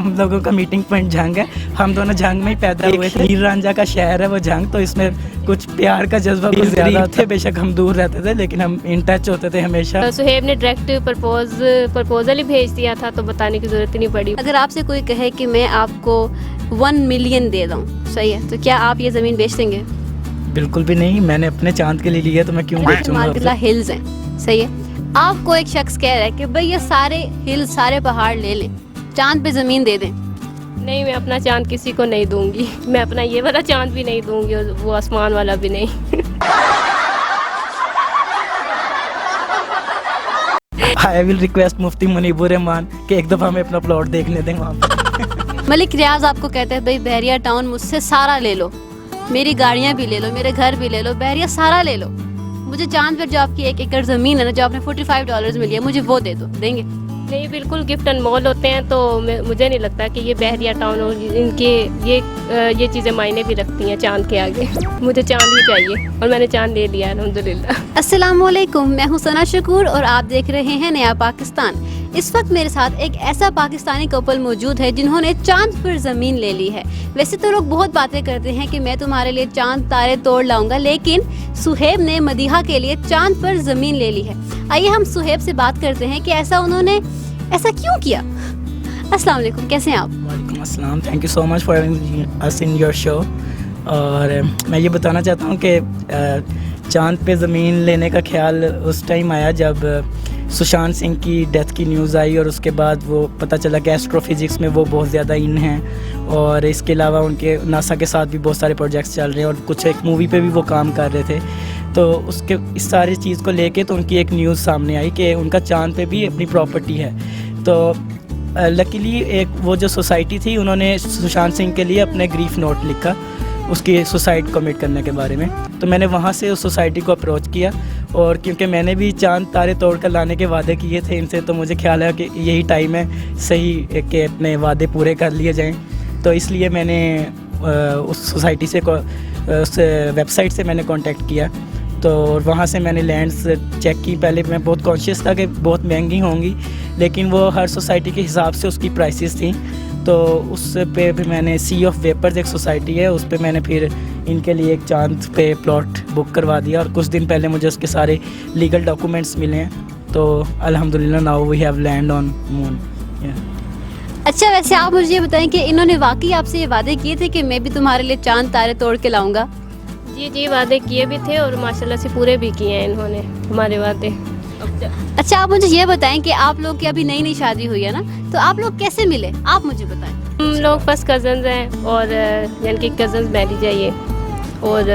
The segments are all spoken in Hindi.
हम लोगों का मीटिंग पॉइंट जंग है, हम दोनों जंग में ही पैदा हुए थे। हीर रांझा का शहर है वो जंग, तो इसमें कुछ प्यार का जज्बा कुछ ज़्यादा थे। बेशक हम दूर रहते थे लेकिन हम इन टच होते थे हमेशा। सुहेब ने डायरेक्ट प्रपोजल ही भेज दिया था, तो बताने की ज़रूरत ही नहीं पड़ी। अगर आपसे कोई कहे कि मैं आपको 1 मिलियन दे दूँ, सही है, तो क्या आप ये ज़मीन बेच देंगे? बिल्कुल भी नहीं, मैंने अपने चांद के लिए लिया तो मैं क्यों बेचूंगा। मार्केला हिल्स हैं, सही है। आपको एक शख्स कह रहा है कि भाई ये सारे हिल सारे पहाड़ ले लें, चांद पे ज़मीन दे दें। नहीं, मैं अपना चांद किसी को नहीं दूंगी। मैं अपना ये वाला चांद भी नहीं दूंगी और वो आसमान वाला भी नहीं। आई विल रिक्वेस्ट मुफ्ती मुनीबुर रहमान कि एक दफ़ा हमें अपना प्लॉट देखने दें वहाँ पर। मलिक रियाज आपको कहते हैं भाई बहरिया टाउन मुझसे सारा ले लो, मेरी गाड़ियाँ भी ले लो, मेरे घर भी ले लो, बहरिया सारा ले लो, मुझे चांद पर जो आपकी 1 एकड़ ज़मीन है ना, जो आपने $45 मिली है, मुझे वो दे दो, देंगे? नहीं, बिल्कुल गिफ्ट अनमोल होते हैं, तो मुझे नहीं लगता कि ये बहरिया टाउन और इनके ये चीज़ें मायने भी रखती हैं चांद के आगे। मुझे चांद ही चाहिए और मैंने चांद ले लिया अल्हम्दुलिल्लाह। अस्सलामुअलैकुम, मैं हूं सना शकूर और आप देख रहे हैं नया पाकिस्तान। इस वक्त मेरे साथ एक ऐसा पाकिस्तानी कपल मौजूद है जिन्होंने चांद पर ज़मीन ले ली है। वैसे तो लोग बहुत बातें करते हैं कि मैं तुम्हारे लिए चांद तारे तोड़ लाऊंगा, लेकिन सुहेब ने मदीहा के लिए चांद पर ज़मीन ले ली है। आइए हम सुहेब से बात करते हैं कि उन्होंने ऐसा क्यों किया। अस्सलाम वालेकुम, कैसे हैं आप? वालेकुम अस्सलाम, thank you so much for having us in your show. और मैं ये बताना चाहता हूँ कि चांद पे ज़मीन लेने का ख्याल उस टाइम आया जब सुशांत सिंह की डेथ की न्यूज़ आई और उसके बाद वो पता चला कि एस्ट्रोफिज़िक्स में वो बहुत ज़्यादा इन हैं और इसके अलावा उनके नासा के साथ भी बहुत सारे प्रोजेक्ट्स चल रहे हैं और कुछ एक मूवी पे भी वो काम कर रहे थे। तो उसके इस सारी चीज़ को लेके तो उनकी एक न्यूज़ सामने आई कि उनका चांद पे भी अपनी प्रॉपर्टी है। तो लकीली एक वो जो सोसाइटी थी उन्होंने सुशांत सिंह के लिए अपने ग्रीफ नोट लिखा उसकी सुसाइड कमिट करने के बारे में। तो मैंने वहाँ से उस सोसाइटी को अप्रोच किया और क्योंकि मैंने भी चांद तारे तोड़ कर लाने के वादे किए थे इनसे, तो मुझे ख्याल है कि यही टाइम है सही कि अपने वादे पूरे कर लिए जाएं। तो इसलिए मैंने उस सोसाइटी से उस वेबसाइट से मैंने कांटेक्ट किया। तो वहाँ से मैंने लैंड्स चेक की। पहले मैं बहुत कॉन्शियस था कि बहुत महंगी होंगी, लेकिन वो हर सोसाइटी के हिसाब से उसकी प्राइसेस थी। तो उस पे फिर मैंने सी ऑफ वेपर्स एक सोसाइटी है, उस पे मैंने फिर इनके लिए एक चांद पे प्लॉट बुक करवा दिया और कुछ दिन पहले मुझे उसके सारे लीगल डॉक्यूमेंट्स मिले हैं। तो अल्हम्दुलिल्लाह now we have land on moon. अच्छा, वैसे आप मुझे ये बताएं कि इन्होंने वाकई आपसे ये वादे किए थे कि मैं भी तुम्हारे लिए चांद तारे तोड़ के लाऊंगा? जी, वादे किए भी थे और माशाल्लाह से पूरे भी किए हैं इन्होंने हमारे वादे। अच्छा, आप मुझे ये बताएं कि आप लोग की अभी नई शादी हुई है ना, तो आप लोग कैसे मिले, आप मुझे बताएं। हम लोग फर्स्ट कज़न्स हैं और यानी कि कज़न्स मैरिज है ये और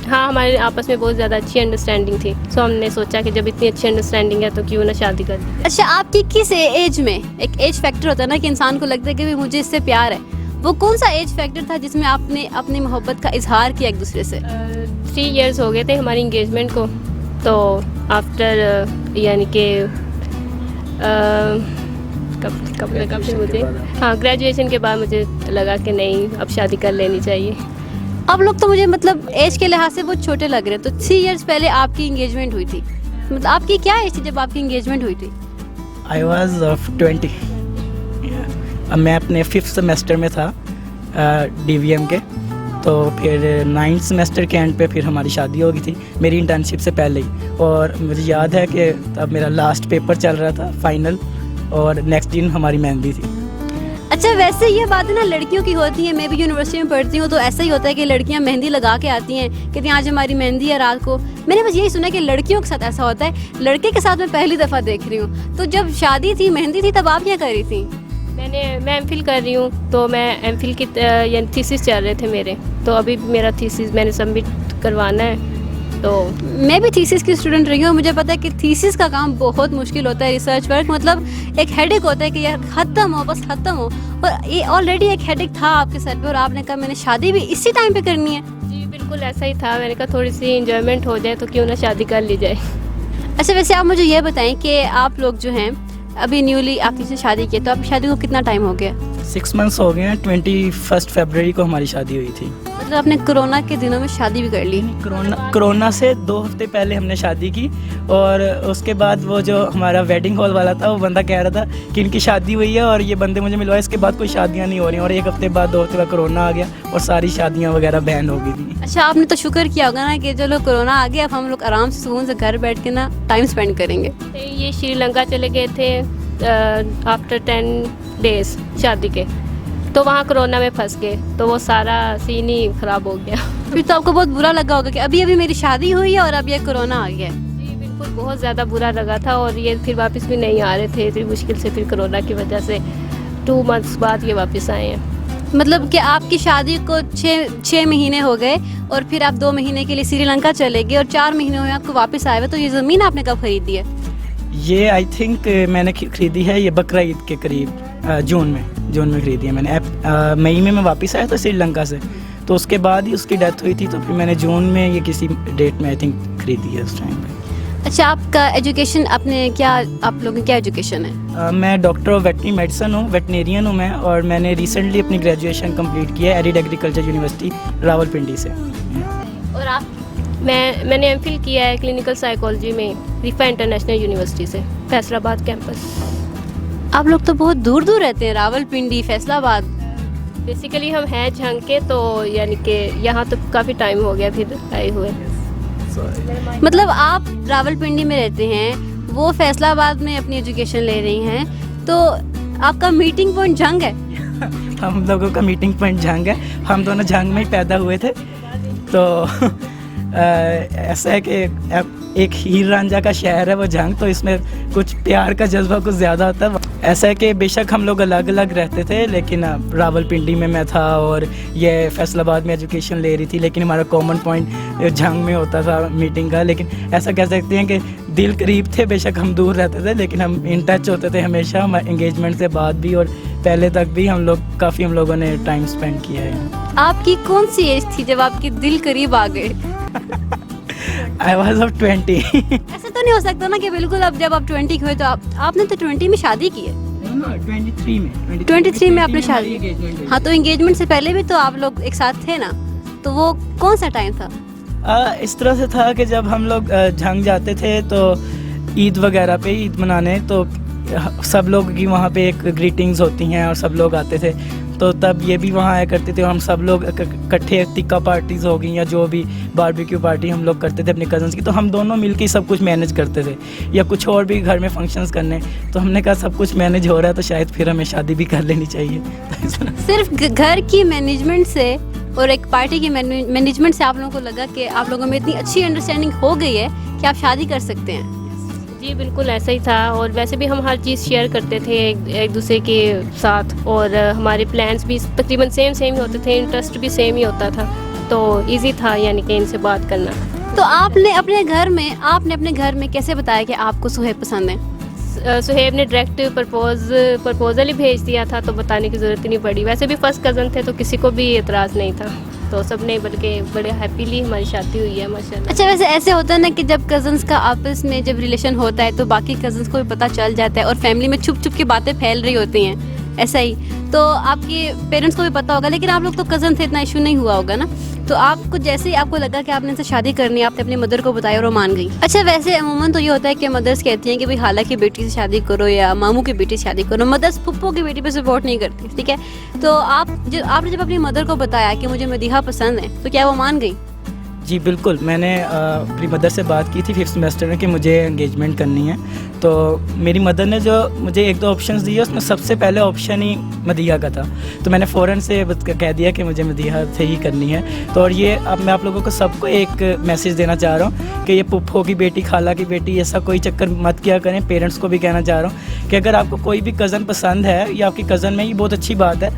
हाँ, हमारे आपस में बहुत ज़्यादा अच्छी अंडरस्टैंडिंग थी। सो हमने सोचा कि जब इतनी अच्छी अंडरस्टैंडिंग है तो क्यों ना शादी कर ली। अच्छा, आपकी किस एज में, एक एज फैक्टर होता है ना कि इंसान को लगता है कि भाई मुझे इससे प्यार है, वो कौन सा एज फैक्टर था जिसमें आपने अपनी मोहब्बत का इजहार किया एक दूसरे से? 3 इयर्स हो गए थे हमारी इंगेजमेंट को। तो आफ्टर यानी कि कब से मुझे ग्रेजुएशन के बाद मुझे लगा कि नहीं, अब शादी कर लेनी चाहिए। आप लोग तो मुझे मतलब एज के लिहाज से बहुत छोटे लग रहे हैं। तो 3 इयर्स पहले आपकी इंगेजमेंट हुई थी, मतलब आपकी क्या एज थी जब आपकी इंगेजमेंट हुई थी? I was 20। अब मैं अपने 5th सेमेस्टर में था DVM के। तो फिर 9th सेमेस्टर के एंड पे फिर हमारी शादी हो गई थी, मेरी इंटर्नशिप से पहले ही। और मुझे याद है कि तब मेरा लास्ट पेपर चल रहा था फाइनल और नेक्स्ट दिन हमारी मेहंदी थी। अच्छा, वैसे ये बातें ना लड़कियों की होती हैं। मैं भी यूनिवर्सिटी में पढ़ती हूँ तो ऐसा ही होता है कि लड़कियाँ मेहंदी लगा के आती हैं, कहती हैं आज हमारी मेहंदी है रात को। मैंने बस यही सुना कि लड़कियों के साथ ऐसा होता है, लड़के के साथ मैं पहली दफ़ा देख रही हूँ। तो जब शादी थी, मेहंदी थी, तब आप क्या कर रही थी? मैं एमफिल कर रही हूँ, तो मैं एमफिल की यानी थीसिस चल रहे थे मेरे, तो अभी मेरा थीसिस मैंने सबमिट करवाना है। तो मैं भी थीसिस की स्टूडेंट रही हूँ, मुझे पता है कि थीसिस का काम बहुत मुश्किल होता है, रिसर्च वर्क, मतलब एक हेडेक होता है कि यार ख़त्म हो, बस ख़त्म हो। और ये ऑलरेडी एक हेडेक था आपके सर पे और आपने कहा मैंने शादी भी इसी टाइम पे करनी है। जी बिल्कुल ऐसा ही था, मैंने कहा थोड़ी सी इंजॉयमेंट हो जाए तो क्यों ना शादी कर ली जाए। अच्छा, वैसे आप मुझे ये बताएं कि आप लोग जो हैं अभी न्यूली आपकी से शादी की, तो आपकी शादी को कितना टाइम हो गया? 6 मंथ्स हो गए हैं। 21 फरवरी को हमारी शादी हुई थी। मतलब आपने कोरोना के दिनों में शादी भी कर ली? कोरोना से 2 हफ्ते पहले हमने शादी की, और उसके बाद वो जो हमारा वेडिंग हॉल वाला था वो बंदा कह रहा था कि इनकी शादी हुई है और ये बंदे मुझे मिलवाए, इसके बाद कोई शादियाँ नहीं हो रही, और 1 हफ्ते बाद 2 हफ्ते बाद कोरोना आ गया और सारी शादियाँ वगैरह बैन हो गई थी। अच्छा, आपने तो शुक्र किया होगा ना कि चलो कोरोना आ गया, अब हम लोग आराम से सुकून से घर बैठ के ना टाइम स्पेंड करेंगे। ये श्रीलंका चले गए थे आफ्टर 10 डेज शादी के, तो वहाँ कोरोना में फंस गए, तो वो सारा सीन ही ख़राब हो गया। फिर तो आपको बहुत बुरा लगा होगा कि अभी अभी मेरी शादी हुई है और अब ये कोरोना आ गया है। जी बिल्कुल, बहुत ज़्यादा बुरा लगा था, और ये फिर वापस भी नहीं आ रहे थे इतनी मुश्किल से, फिर कोरोना की वजह से 2 मंथ्स बाद ये वापस आए हैं। मतलब कि आपकी शादी को 6 महीने हो गए और फिर आप 2 महीने के लिए श्रीलंका चले गए और 4 महीने हुए आपको वापस आए हुए, तो ये ज़मीन आपने कब खरीदी है? ये आई थिंक मैंने खरीदी है ये बकरा ईद के करीब, जून में खरीदी है मैंने। मई में मैं वापस आया था श्रीलंका से, तो उसके बाद ही उसकी डेथ हुई थी, तो फिर मैंने जून में ये किसी डेट में आई थिंक खरीदी है उस टाइम पे। अच्छा, आपका एजुकेशन आपने क्या, आप लोगों की क्या एजुकेशन है? मैं डॉक्टर ऑफ वेटनरी मेडिसिन हूँ, वेटनेरियन हूँ मैं, और मैंने रिसेंटली अपनी ग्रेजुएशन कंप्लीट की है एरिड एग्रीकल्चर यूनिवर्सिटी रावलपिंडी से। और आप? मैंने एमफिल किया है क्लिनिकल साइकोलॉजी में रिफा इंटरनेशनल यूनिवर्सिटी से, फैसलाबाद कैंपस। आप लोग तो बहुत दूर दूर रहते हैं, रावलपिंडी, फैसलाबाद। बेसिकली हम हैं झंग के, तो यानी कि यहाँ तो काफ़ी टाइम हो गया फिर आए हुए। मतलब आप रावलपिंडी में रहते हैं, वो फैसलाबाद में अपनी एजुकेशन ले रही हैं, तो आपका मीटिंग पॉइंट झंग है? हम लोगों का मीटिंग पॉइंट झंग है, हम दोनों झंग में ही पैदा हुए थे, तो ऐसा है कि एक हीर रांझा का शहर है वो झंग, तो इसमें कुछ प्यार का जज्बा कुछ ज़्यादा होता है। ऐसा है कि बेशक हम लोग अलग अलग रहते थे, लेकिन रावलपिंडी में मैं था और ये फैसलाबाद में एजुकेशन ले रही थी, लेकिन हमारा कॉमन पॉइंट झंग में होता था मीटिंग का। लेकिन ऐसा कह सकते हैं कि दिल करीब थे, बेशक हम दूर रहते थे, लेकिन हम इन टच होते थे हमेशा। हम एंगेजमेंट से बाद भी और पहले तक भी हम लोगों ने टाइम स्पेंड किया है। आपकी कौन सी एज थी जब आपके दिल करीब आ गए? I was of 20। ऐसा तो नहीं हो सकता ना कि बिल्कुल अब जब आप 20 के हुए, तो आपने तो 20 में शादी की है? 23 में आपने शादी। हाँ, तो एंगेजमेंट से पहले भी तो आप लोग एक साथ थे ना, तो वो कौन सा टाइम था? इस तरह से था कि जब हम लोग झंग जाते थे तो ईद वगैरह पे, ईद मनाने, तो सब लोग की वहाँ पे एक ग्रीटिंग्स होती हैं और सब लोग आते थे, तो तब ये भी वहाँ आया करते थे। हम सब लोग इकट्ठे टिक्का पार्टीज़ हो गई या जो भी बारबेक्यू पार्टी हम लोग करते थे अपने कज़न्स की, तो हम दोनों मिलके सब कुछ मैनेज करते थे, या कुछ और भी घर में फंक्शंस करने, तो हमने कहा सब कुछ मैनेज हो रहा है तो शायद फिर हमें शादी भी कर लेनी चाहिए। सिर्फ घर की मैनेजमेंट से और एक पार्टी की मैनेजमेंट से आप लोगों को लगा कि आप लोगों में इतनी अच्छी अंडरस्टैंडिंग हो गई है कि आप शादी कर सकते हैं? जी बिल्कुल ऐसा ही था, और वैसे भी हम हर चीज़ शेयर करते थे एक दूसरे के साथ, और हमारे प्लान्स भी तकरीबन सेम ही होते थे, इंटरेस्ट भी सेम ही होता था, तो इजी था यानी कि इनसे बात करना। तो आपने अपने घर में कैसे बताया कि आपको सुहेब पसंद है? सुहेब ने डायरेक्ट प्रपोजल ही भेज दिया था, तो बताने की ज़रूरत ही नहीं पड़ी। वैसे भी फर्स्ट कज़न थे तो किसी को भी एतराज़ नहीं था, तो सबने, बल्कि बड़े हैप्पीली हमारी शादी हुई है माशाल्लाह। अच्छा, वैसे ऐसे होता है ना कि जब कज़न्स का आपस में जब रिलेशन होता है तो बाकी कज़न्स को भी पता चल जाता है और फैमिली में छुप छुप के बातें फैल रही होती हैं, ऐसा ही तो आपके पेरेंट्स को भी पता होगा, लेकिन आप लोग तो कज़न थे, इतना इशू नहीं हुआ होगा ना? तो आपको जैसे ही आपको लगा कि आपने इनसे शादी करनी है, आपने अपनी मदर को बताया और वो मान गई? अच्छा, वैसे अमूमन तो ये होता है कि मदर्स कहती हैं कि भाई खाला की बेटी से शादी करो या मामू की बेटी से शादी करो, मदर्स फुप्पो की बेटी पे सपोर्ट नहीं करती, ठीक है? तो आपने जब अपनी मदर को बताया कि मुझे मदीहा पसंद है, तो क्या वो मान गई? जी बिल्कुल, मैंने अपनी मदर से बात की थी 5th सेमेस्टर में कि मुझे एंगेजमेंट करनी है, तो मेरी मदर ने जो मुझे 1-2 ऑप्शंस दिए, उसमें सबसे पहले ऑप्शन ही मदीहा का था, तो मैंने फ़ौरन से कह दिया कि मुझे मदीहा से ही करनी है। तो और ये अब मैं आप लोगों को सबको एक मैसेज देना चाह रहा हूँ कि ये पुप्पो की बेटी, खाला की बेटी, ऐसा कोई चक्कर मत किया करें। पेरेंट्स को भी कहना चाह रहा हूँ कि अगर आपको कोई भी कज़न पसंद है या आपकी कज़न में, ये बहुत अच्छी बात है,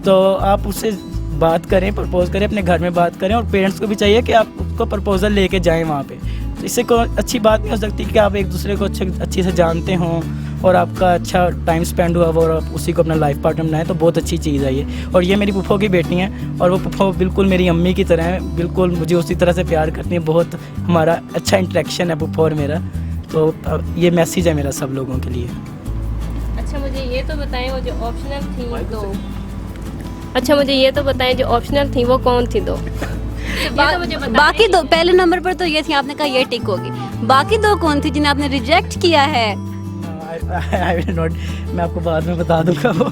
तो आप उससे बात करें, प्रपोज़ करें, अपने घर में बात करें, और पेरेंट्स को भी चाहिए कि आप उसको प्रपोज़ल लेके जाएं वहाँ पे। तो इससे कोई अच्छी बात नहीं हो सकती कि आप एक दूसरे को अच्छे से जानते हों और आपका अच्छा टाइम स्पेंड हुआ और आप उसी को अपना लाइफ पार्टनर बनाएं, तो बहुत अच्छी चीज़ है ये। और ये मेरी फूफो की बेटी हैं और वो फूफो बिल्कुल मेरी अम्मी की तरह है, बिल्कुल मुझे उसी तरह से प्यार करती हैं, बहुत हमारा अच्छा इंटरेक्शन है फूफो और मेरा। तो ये मैसेज है मेरा सब लोगों के लिए। अच्छा, अच्छा मुझे ये तो बताएं वो जो ऑप्शनल थी दो, अच्छा मुझे ये तो बताएं जो ऑप्शनल थी वो कौन थी दो? ये तो मुझे बताना बाकी ही दो, पहले नंबर पर तो ये थी, आपने कहा ये टिक होगी, बाकी दो कौन थी जिन्हें आपने रिजेक्ट किया है? आई विल नॉट, मैं आपको बाद में बता दूंगा वो।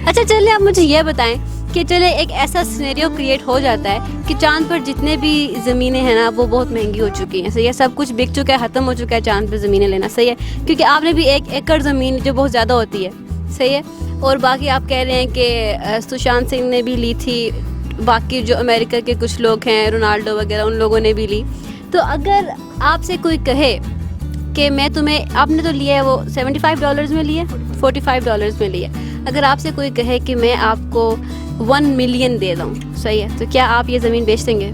अच्छा चलिए आप मुझे ये बताएं कि चले एक ऐसा सिनेरियो क्रिएट हो जाता है कि चांद पर जितने भी ज़मीनें हैं ना वो बहुत महंगी हो चुकी हैं, सही है, सब कुछ बिक चुका है, ख़त्म हो चुका है चांद पर ज़मीनें लेना, सही है, क्योंकि आपने भी 1 एकड़ ज़मीन जो बहुत ज़्यादा होती है, सही है, और बाकी आप कह रहे हैं कि सुशांत सिंह ने भी ली थी, बाकी जो अमेरिका के कुछ लोग हैं रोनाल्डो वगैरह उन लोगों ने भी ली। तो अगर आपसे कोई कहे कि मैं तुम्हें, आपने तो लिया है वो $75 में लिया, $45 में लिया, अगर आपसे कोई कहे कि मैं आपको 1 मिलियन दे दूँ, सही है, तो क्या आप ये ज़मीन बेच देंगे?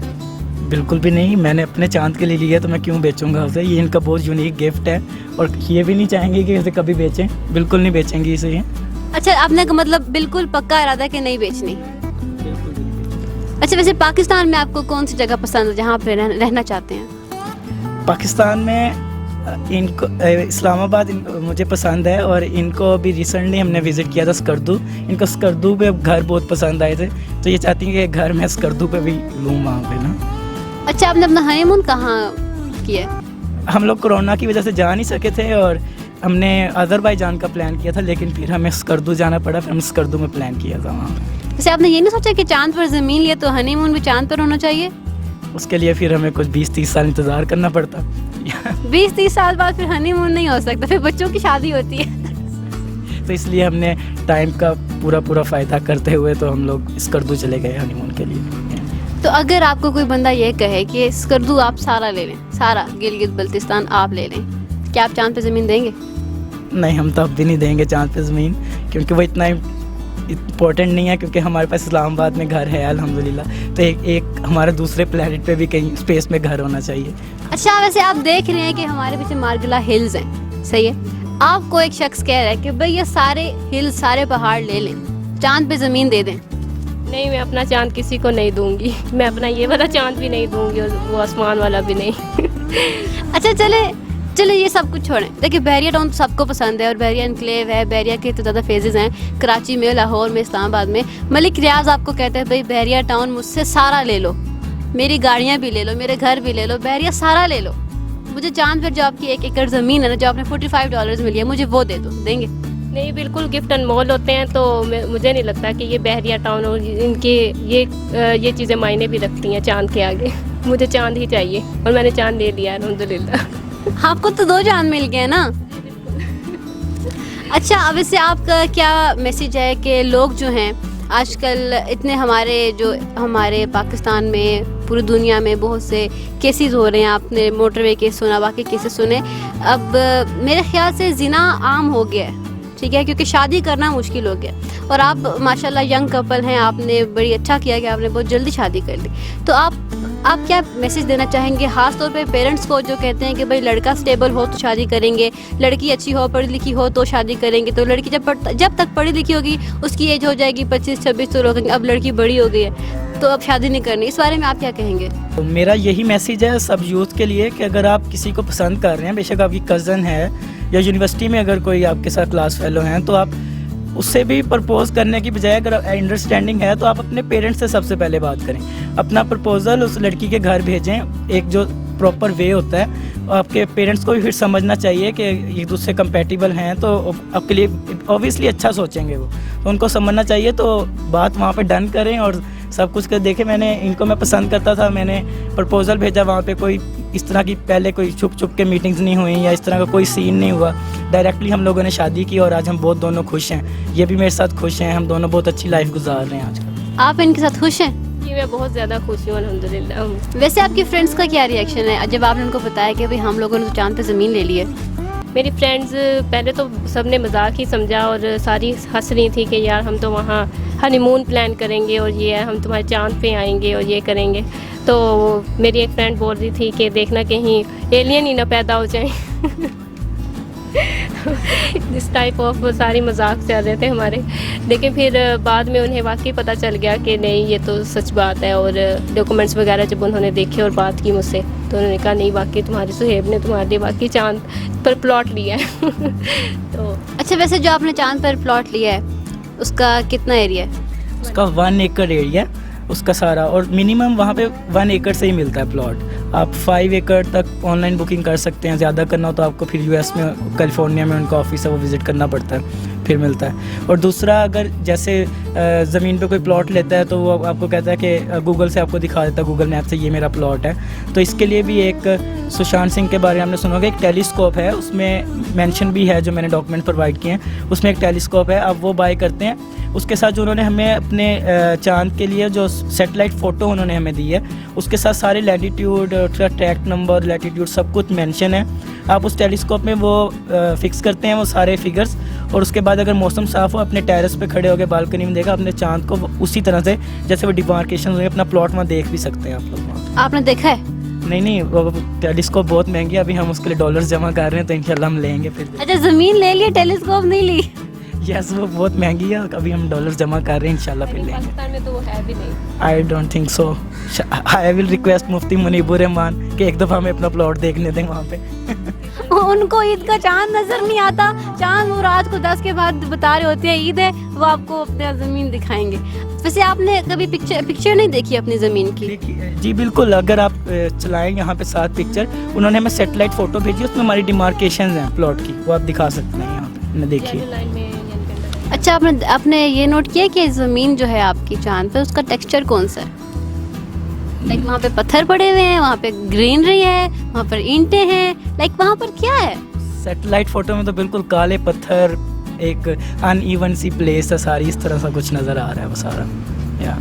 बिल्कुल भी नहीं, मैंने अपने चांद के लिए लिया तो मैं क्यों बेचूंगा उसे, ये इनका बहुत यूनिक गिफ्ट है और ये भी नहीं चाहेंगे कि इसे कभी बेचें, बिल्कुल नहीं बेचेंगे इसे ये। अच्छा आपने मतलब बिल्कुल पक्का इरादा कि नहीं बेचनी? अच्छा वैसे पाकिस्तान में आपको कौन सी जगह पसंद है जहाँ पे रहना चाहते हैं? पाकिस्तान में इनको इस्लामाबाद मुझे पसंद है और इनको अभी रिसेंटली हमने विज़िट किया था स्कर्दू, इनको स्कर्दू पे घर बहुत पसंद आए थे, तो ये चाहती हैं कि घर मैं स्कर्दू पे भी लूँ वहाँ पे ना। अच्छा आपने अपना हनीमून कहाँ किया? हम लोग कोरोना की वजह से जा नहीं सके थे और हमने अज़रबैजान का प्लान किया था, लेकिन फिर हमें स्कर्दू जाना पड़ा, फिर हम स्कर्दू में प्लान किया था वहाँ पे। वैसे आपने ये नहीं सोचा कि चांद पर ज़मीन लिया तो हनीमून भी चांद पर होना चाहिए? उसके लिए फिर हमें कुछ 20-30 साल इंतज़ार करना पड़ता। 20-30 साल बाद फिर हनीमून नहीं हो सकता, फिर बच्चों की शादी होती है। तो इसलिए हमने टाइम का पूरा फ़ायदा करते हुए तो हम लोग स्कर्दू चले गए हनीमून के लिए। तो अगर आपको कोई बंदा ये कहे कि स्कर्दू आप सारा ले लें, सारा गिलगित बल्तिस्तान आप ले लें, क्या आप चांद पे ज़मीन देंगे? नहीं, हम तो अब भी नहीं देंगे चांद पे ज़मीन, क्योंकि वो इतना इम्पोर्टेंट नहीं है, क्योंकि हमारे पास इस्लामाबाद में घर है अल्हम्दुलिल्लाह, तो एक हमारे दूसरे प्लेनेट पे भी कहीं स्पेस में घर होना चाहिए। अच्छा वैसे आप देख रहे हैं कि हमारे पीछे मार्गिला हिल्स हैं, सही है, आपको एक शख्स कह रहा है कि भाई ये सारे हिल्स, सारे पहाड़ ले लें, चांद पे ज़मीन दे दें। नहीं, मैं अपना चांद किसी को नहीं दूंगी, मैं अपना ये वाला चांद भी नहीं दूंगी और वो आसमान वाला भी नहीं। अच्छा चले ये सब कुछ छोड़ें, देखिए बहरिया टाउन तो सबको पसंद है और बहरिया इनक्लेव है, बहरिया के तो ज़्यादा फेजेज़ हैं, कराची में, लाहौर में, इस्लामाबाद में। मलिक रियाज आपको कहते हैं भाई बहरिया टाउन मुझसे सारा ले लो, मेरी गाड़ियाँ भी ले लो, मेरे घर भी ले लो, बहरिया सारा ले लो, मुझे चांद पर जो आपकी 1 एकड़ ज़मीन है ना जो आपने $45 में लिया, मुझे वो दे दो, देंगे? नहीं, बिल्कुल गिफ्ट अनमोल होते हैं, तो मुझे नहीं लगता कि ये बहरिया टाउन और इनके ये चीज़ें मायने भी रखती हैं चांद के आगे। मुझे चांद ही चाहिए और मैंने चांद ले लिया अल्हम्दुलिल्लाह। आपको तो 2 चांद मिल गए ना। अच्छा अब इससे आपका क्या मैसेज है कि लोग जो हैं आजकल इतने हमारे पाकिस्तान में, पूरी दुनिया में बहुत से केसेस हो रहे हैं, आपने मोटरवे केस सुना, बाकी केसेस सुने, अब मेरे ख्याल से जिना आम हो गया है, ठीक है, क्योंकि शादी करना मुश्किल हो गया और आप माशाल्लाह यंग कपल हैं, आपने बड़ी अच्छा किया कि आपने बहुत जल्दी शादी कर ली, तो आप क्या मैसेज देना चाहेंगे खास तौर पे पेरेंट्स को जो कहते हैं कि भाई लड़का स्टेबल हो तो शादी करेंगे, लड़की अच्छी हो, पढ़ी लिखी हो तो शादी करेंगे, तो लड़की जब तक पढ़ी लिखी होगी उसकी एज हो जाएगी 25-26, तो लोग अब लड़की बड़ी हो गई है तो अब शादी नहीं करनी, इस बारे में आप क्या कहेंगे? तो मेरा यही मैसेज है सब यूथ के लिए कि अगर आप किसी को पसंद कर रहे हैं, बेशक आपकी कज़न है या यूनिवर्सिटी में अगर कोई आपके साथ क्लास फेलो हैं, तो आप उससे भी प्रपोज़ करने की बजाय अगर अंडरस्टैंडिंग है तो आप अपने पेरेंट्स से सबसे पहले बात करें, अपना प्रपोज़ल उस लड़की के घर भेजें, एक जो प्रॉपर वे होता है, आपके पेरेंट्स को भी फिर समझना चाहिए कि एक दूसरे कंपैटिबल हैं तो आपके लिए ऑब्वियसली अच्छा सोचेंगे वो, तो उनको समझना चाहिए, तो बात वहाँ पे डन करें और सब कुछ कर देखें। इनको मैं पसंद करता था, मैंने प्रपोज़ल भेजा, वहाँ पे कोई इस तरह की पहले कोई छुप के मीटिंग्स नहीं हुई या इस तरह का कोई सीन नहीं हुआ, डायरेक्टली हम लोगों ने शादी की और आज हम बहुत दोनों खुश हैं, ये भी मेरे साथ खुश हैं, हम दोनों बहुत अच्छी लाइफ गुजार रहे हैं आजकल। आप इनके साथ खुश हैं? जी मैं बहुत ज़्यादा खुश हूँ अल्हम्दुलिल्लाह। वैसे आपके फ्रेंड्स का क्या रिएक्शन है जब आपने उनको बताया कि भाई हम लोगों ने तो चांद पे ज़मीन ले ली है? मेरी फ्रेंड्स पहले तो सबने मजाक ही समझा और सारी हंस रही थी कि यार हम तो वहाँ हनीमून प्लान करेंगे और ये हम तुम्हारे चांद पे आएंगे और ये करेंगे, तो मेरी एक फ्रेंड बोल रही थी कि देखना कहीं एलियन ही ना पैदा हो जाए। इस टाइप ऑफ सारी मजाक चल रहे थे हमारे, लेकिन फिर बाद में उन्हें वाकई पता चल गया कि नहीं ये तो सच बात है। और डॉक्यूमेंट्स वगैरह जब उन्होंने देखे और बात की मुझसे तो उन्होंने कहा नहीं वाकई तुम्हारे सुहेब ने तुम्हारे लिए वाकई चांद पर प्लॉट लिया है। तो अच्छा, वैसे जो आपने चांद पर प्लॉट लिया है उसका कितना एरिया है? उसका 1 एकड़ एरिया उसका सारा, और मिनिमम वहाँ पे 1 एकड़ से ही मिलता है प्लॉट। आप 5 एकड़ तक ऑनलाइन बुकिंग कर सकते हैं, ज़्यादा करना हो तो आपको फिर यूएस में कैलिफोर्निया में उनका ऑफिस है वो विज़िट करना पड़ता है, फिर मिलता है। और दूसरा, अगर जैसे ज़मीन पे कोई प्लॉट लेता है तो वो आपको कहता है कि गूगल से आपको दिखा देता है, गूगल मैप से ये मेरा प्लॉट है। तो इसके लिए भी एक सुशांत सिंह के बारे में आपने सुना होगा, एक टेलीस्कोप है, उसमें मेंशन भी है जो मैंने डॉक्यूमेंट प्रोवाइड किए हैं, उसमें एक टेलीस्कोप है, आप वो बाय करते हैं। उसके साथ जो उन्होंने हमें अपने चांद के लिए जो सैटेलाइट फ़ोटो उन्होंने हमें दी है उसके साथ सारे लैटिट्यूड, ट्रैक नंबर, लैटिट्यूड सब कुछ मेंशन है। आप उस टेलीस्कोप में वो फिक्स करते हैं वो सारे फिगर्स, और उसके बाद अगर मौसम साफ़ हो अपने टेरेस पे खड़े होकर बालकनी में देखा अपने चांद को उसी तरह से जैसे वो डिमार्केशन हुए अपना प्लॉट वहाँ देख भी सकते हैं आप लोग वहाँ। आपने देखा है? नहीं, वो टेलीस्कोप बहुत महंगी है, अभी हम उसके लिए डॉलर्स जमा कर रहे हैं तो इंशाल्लाह हम लेंगे फिर। अच्छा, ज़मीन ले ली, टेलीस्कोप नहीं ली? यस, वो बहुत महंगी है, अभी हम डॉलर्स जमा कर रहे हैं, इंशाल्लाह फिर लेंगे। पाकिस्तान में तो वो है भी नहीं। I don't think so. I will request Mufti Munibur Rahman कि एक दफ़ा हमें अपना प्लॉट देखने दें वहाँ पे। उनको ईद का चांद नजर नहीं आता, चांद वो रात को 10 के बाद बता रहे होते हैं ईद है, वो आपको अपनी ज़मीन दिखाएंगे। वैसे आपने कभी पिक्चर नहीं देखी अपनी ज़मीन की? जी बिल्कुल, अगर आप चलाएं यहाँ पे 7 पिक्चर, उन्होंने हमें सैटेलाइट फ़ोटो भेजी, उसमें हमारी डिमार्केशन हैं प्लॉट की, वो आप दिखा सकते हैं यहाँ पे, मैंने देखी है। अच्छा, आपने ये नोट किया कि ज़मीन जो है आपकी चांद पे उसका टेक्सचर कौन सा है? लाइक वहाँ पे पत्थर पड़े हुए हैं, वहाँ पे ग्रीनरी है, वहाँ पर ईंटें हैं, लाइक वहाँ पर क्या है? सैटेलाइट फ़ोटो में तो बिल्कुल काले पत्थर, एक अनइवन सी प्लेस है सारी, इस तरह सा कुछ नज़र आ रहा है वो सारा। या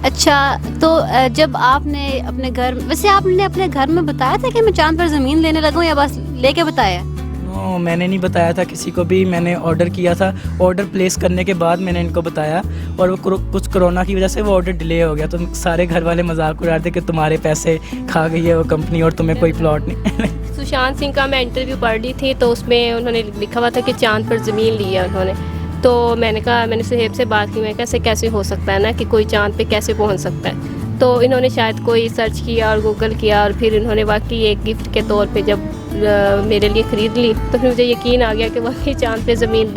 अच्छा, तो जब आपने अपने घर, वैसे आपने अपने घर में बताया था कि मैं चांद पर ज़मीन लेने लगा हूँ, या बस लेके बताया? नो, मैंने नहीं बताया था किसी को भी, मैंने ऑर्डर किया था, ऑर्डर प्लेस करने के बाद मैंने इनको बताया, और वो कुछ कोरोना की वजह से वो ऑर्डर डिले हो गया, तो सारे घर वाले मजाक उड़ा रहे थे कि तुम्हारे पैसे खा गई है वो कंपनी और तुम्हें कोई प्लॉट नहीं। सुशांत सिंह का मैं इंटरव्यू पढ़ रही थी तो उसमें उन्होंने लिखा हुआ था कि चांद पर ज़मीन ली है उन्होंने। तो मैंने कहा, मैंने सुहेब से बात की, मैं कैसे हो सकता है ना कि कोई चांद पे कैसे पहुंच सकता है। तो इन्होंने शायद कोई सर्च किया और गूगल किया, और फिर इन्होंने वाकई एक गिफ्ट के तौर पे जब मेरे लिए ख़रीद ली तो फिर मुझे यकीन आ गया कि वाकई चांद पे ज़मीन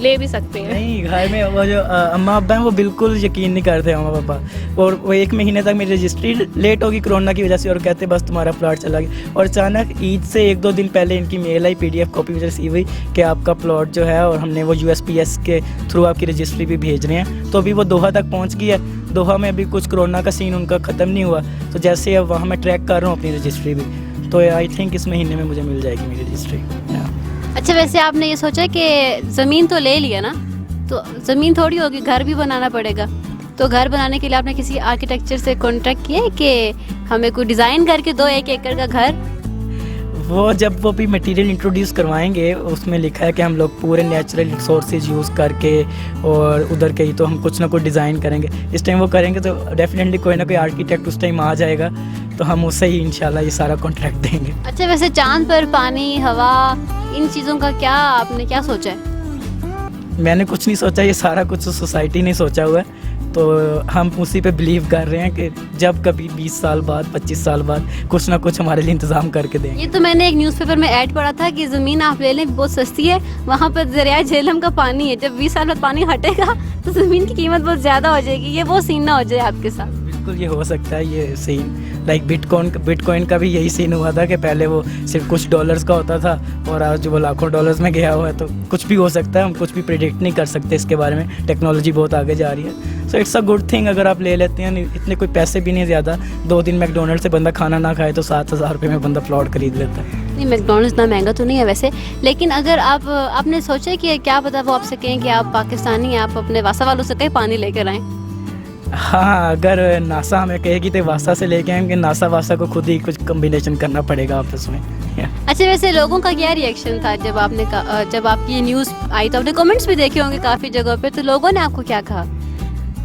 ले भी सकते हैं। नहीं, घर में वो जो अम्मा अब्बा हैं वो बिल्कुल यकीन नहीं करते अम्मा पापा, और वो 1 महीने तक मेरी रजिस्ट्री लेट होगी कोरोना की वजह से, और कहते बस तुम्हारा प्लॉट चला गया। और अचानक ईद से 1-2 दिन पहले इनकी मेल आई, PDF कॉपी मुझे रिसीव हुई कि आपका प्लॉट जो है, और हमने वो USPS के थ्रू आपकी रजिस्ट्री भी भेज रहे हैं। तो अभी वो दोहा तक पहुँच गई है, दोहा में अभी कुछ कोरोना का सीन उनका ख़त्म नहीं हुआ, तो जैसे अब वहाँ मैं ट्रैक कर रहा हूँ अपनी रजिस्ट्री भी, तो आई थिंक इस महीने में मुझे मिल जाएगी मेरी रजिस्ट्री। अच्छा, वैसे आपने ये सोचा कि ज़मीन तो ले लिया ना, तो ज़मीन थोड़ी होगी, घर भी बनाना पड़ेगा, तो घर बनाने के लिए आपने किसी आर्किटेक्चर से कॉन्ट्रैक्ट किया है कि हमें कोई डिज़ाइन करके दो 1 एकड़ का घर? वो जब वो भी मटेरियल इंट्रोड्यूस करवाएंगे उसमें लिखा है कि हम लोग पूरे नेचुरल रिसोर्सेज यूज़ करके और उधर के ही तो हम कुछ ना कुछ डिज़ाइन करेंगे। इस टाइम वो करेंगे तो डेफिनेटली कोई ना कोई आर्किटेक्ट उस टाइम आ जाएगा, तो हम उससे ही इंशाल्लाह ये सारा कॉन्ट्रैक्ट देंगे। अच्छा, वैसे चांद पर पानी, हवा, इन चीज़ों का आपने क्या सोचा है? मैंने कुछ नहीं सोचा, ये सारा कुछ सोसाइटी ने सोचा हुआ है, तो हम उसी पे बिलीव कर रहे हैं कि जब कभी 20 साल बाद, 25 साल बाद कुछ ना कुछ हमारे लिए इंतज़ाम करके देंगे। ये तो मैंने एक न्यूज़पेपर में ऐड पढ़ा था कि ज़मीन आप ले लें, बहुत सस्ती है, वहाँ पर दरिया झेलम का पानी है, जब 20 साल बाद पानी हटेगा तो ज़मीन की कीमत बहुत ज़्यादा हो जाएगी। ये वो सीन ना हो जाए आपके साथ? बिल्कुल ये हो सकता है, ये सीन लाइक बिटकॉइन का भी यही सीन हुआ था कि पहले वो सिर्फ कुछ डॉलर्स का होता था और आज वो लाखों डॉलर्स में गया हुआ है, तो कुछ भी हो सकता है, हम कुछ भी प्रेडिक्ट नहीं कर सकते इसके बारे में, टेक्नोलॉजी बहुत आगे जा रही है। So it's a good thing अगर आप ले लेते हैं, इतने कोई पैसे भी नहीं ज़्यादा, 2 दिन मैकडोनल्ड से बंदा खाना ना खाए तो 7,000 रुपये में बंदा प्लॉट खरीद लेता है। नहीं, मैकडोनल्ड्स इतना महंगा तो नहीं है वैसे, लेकिन अगर आपने सोचा कि क्या पता वो आपसे कहें कि आप पाकिस्तानी हैं, आप अपने वासा वालों से कहीं पानी लेकर आएँ? हाँ, अगर नासा हमें कहेगी तो वासा से लेके आएंगे, नासा वासा को खुद ही कुछ कम्बिनेशन करना पड़ेगा आपस में। अच्छा, वैसे लोगों का क्या रिएक्शन था जब जब आपकी ये न्यूज़ आई, तो आपने कमेंट्स भी देखे होंगे काफ़ी जगह पे, तो लोगों ने आपको क्या कहा?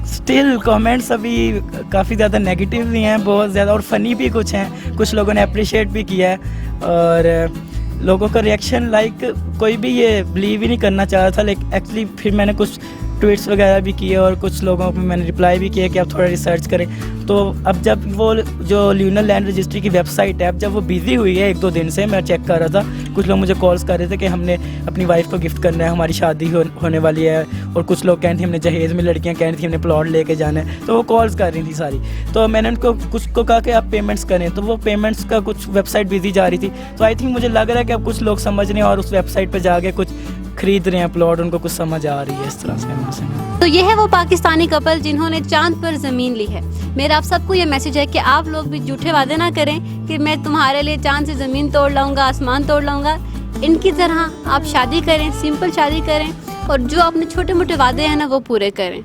स्टिल कमेंट्स अभी काफ़ी ज़्यादा नेगेटिव भी हैं, बहुत ज़्यादा, और फ़नी भी कुछ हैं, कुछ लोगों ने अप्रिशिएट भी किया है, और लोगों का रिएक्शन लाइक कोई भी ये बिलीव ही नहीं करना चाह रहा था। लेकिन एक्चुअली फिर मैंने कुछ ट्वीट्स वगैरह भी किए और कुछ लोगों पे मैंने रिप्लाई भी किया कि आप थोड़ा रिसर्च करें। तो अब जब वो जो ल्यूनर लैंड रजिस्ट्री की वेबसाइट है, अब जब वो बिज़ी हुई है 1-2 दिन से, मैं चेक कर रहा था, कुछ लोग मुझे कॉल्स कर रहे थे कि हमने अपनी वाइफ को गिफ्ट करना है, हमारी शादी होने वाली है, और कुछ लोग कह रहे थे हमने जहेज़ में, लड़कियां कह रही थी हमने प्लॉट लेके जाना है। तो वो कॉल्स कर रही थी सारी। तो मैंने उनको कुछ को कहा कि आप पेमेंट्स करें, तो वो पेमेंट्स का कुछ वेबसाइट बिजी जा रही थी। तो आई थिंक मुझे लग रहा है कि अब कुछ लोग समझ रहे हैं और उस वेबसाइट पर जाके कुछ खरीद रहे हैं प्लॉट, उनको कुछ समझ आ रही है इस तरह से। तो ये है वो पाकिस्तानी कपल जिन्होंने चांद पर ज़मीन ली है। मेरा आप सबको ये मैसेज है कि आप लोग भी झूठे वादे ना करें कि मैं तुम्हारे लिए चांद से ज़मीन तोड़ लाऊंगा, आसमान तोड़ लाऊंगा। इनकी तरह आप शादी करें, सिंपल शादी करें, और जो अपने छोटे मोटे वादे हैं ना वो पूरे करें।